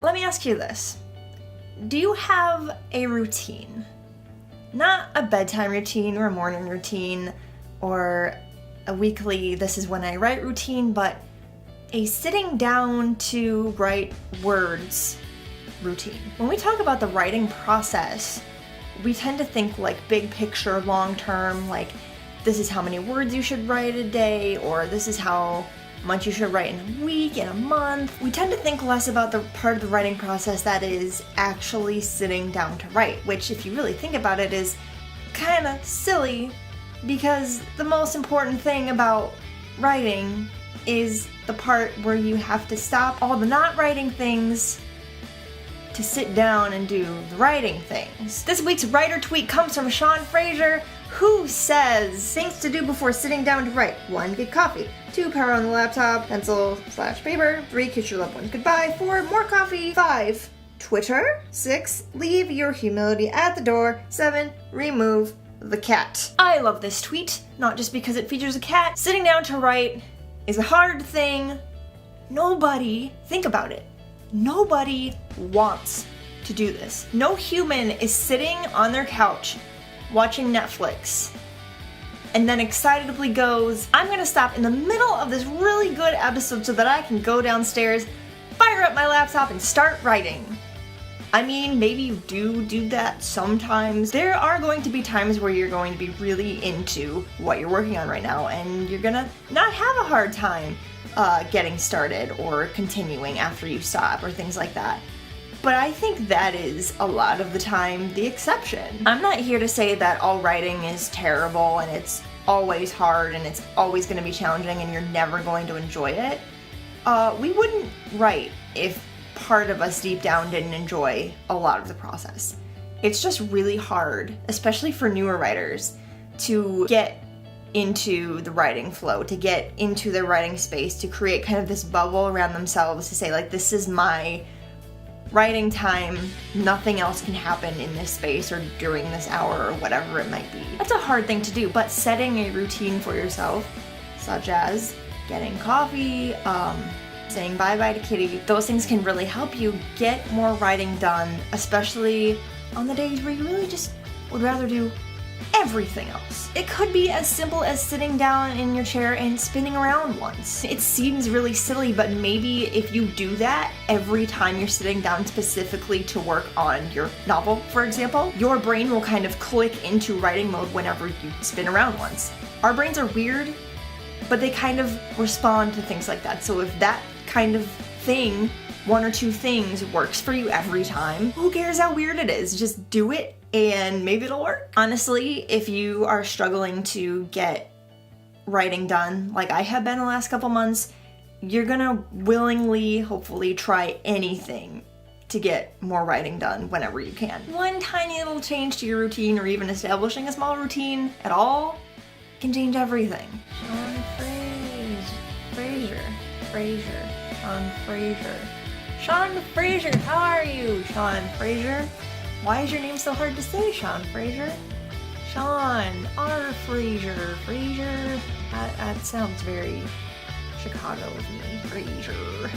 Let me ask you this. Do you have a routine? Not a bedtime routine or a morning routine or a weekly this is when I write routine, but a sitting down to write words routine. When we talk about the writing process, we tend to think like big picture, long term, like this is how many words you should write a day, or this is how much you should write in a week, in a month. We tend to think less about the part of the writing process that is actually sitting down to write, which if you really think about it is kind of silly, because the most important thing about writing is the part where you have to stop all the not writing things to sit down and do the writing things. This week's writer tweet comes from Sean Frazier, who says, things to do before sitting down to write. 1, get coffee. 2, power on the laptop, pencil/paper. 3, kiss your loved ones goodbye. 4, more coffee. 5, Twitter. 6, leave your humility at the door. 7, remove the cat. I love this tweet, not just because it features a cat. Sitting down to write is a hard thing. Think about it. Nobody wants to do this. No human is sitting on their couch watching Netflix and then excitedly goes, I'm gonna stop in the middle of this really good episode so that I can go downstairs, fire up my laptop, and start writing. I mean, maybe you do that sometimes. There are going to be times where you're going to be really into what you're working on right now, and you're gonna not have a hard time getting started or continuing after you stop or things like that. But I think that is a lot of the time the exception. I'm not here to say that all writing is terrible and it's always hard and it's always going to be challenging and you're never going to enjoy it. We wouldn't write if part of us deep down didn't enjoy a lot of the process. It's just really hard, especially for newer writers, to get into the writing flow, to get into their writing space, to create kind of this bubble around themselves, to say like, this is my writing time, nothing else can happen in this space or during this hour or whatever it might be. That's a hard thing to do, but setting a routine for yourself, such as getting coffee, saying bye-bye to Kitty, those things can really help you get more writing done, especially on the days where you really just would rather do everything else. It could be as simple as sitting down in your chair and spinning around once. It seems really silly, but maybe if you do that every time you're sitting down specifically to work on your novel, for example, your brain will kind of click into writing mode whenever you spin around once. Our brains are weird, but they kind of respond to things like that. So if that kind of thing, 1 or 2 things, works for you every time, who cares how weird it is? Just do it and maybe it'll work. Honestly, if you are struggling to get writing done, like I have been the last couple months, you're gonna willingly, hopefully, try anything to get more writing done whenever you can. One tiny little change to your routine, or even establishing a small routine at all, can change everything. Sean Frazier, how are you, Sean Frazier? Why is your name so hard to say, Sean Frazier? Sean R. Frazier. Frazier? That sounds very Chicago of me. Frazier.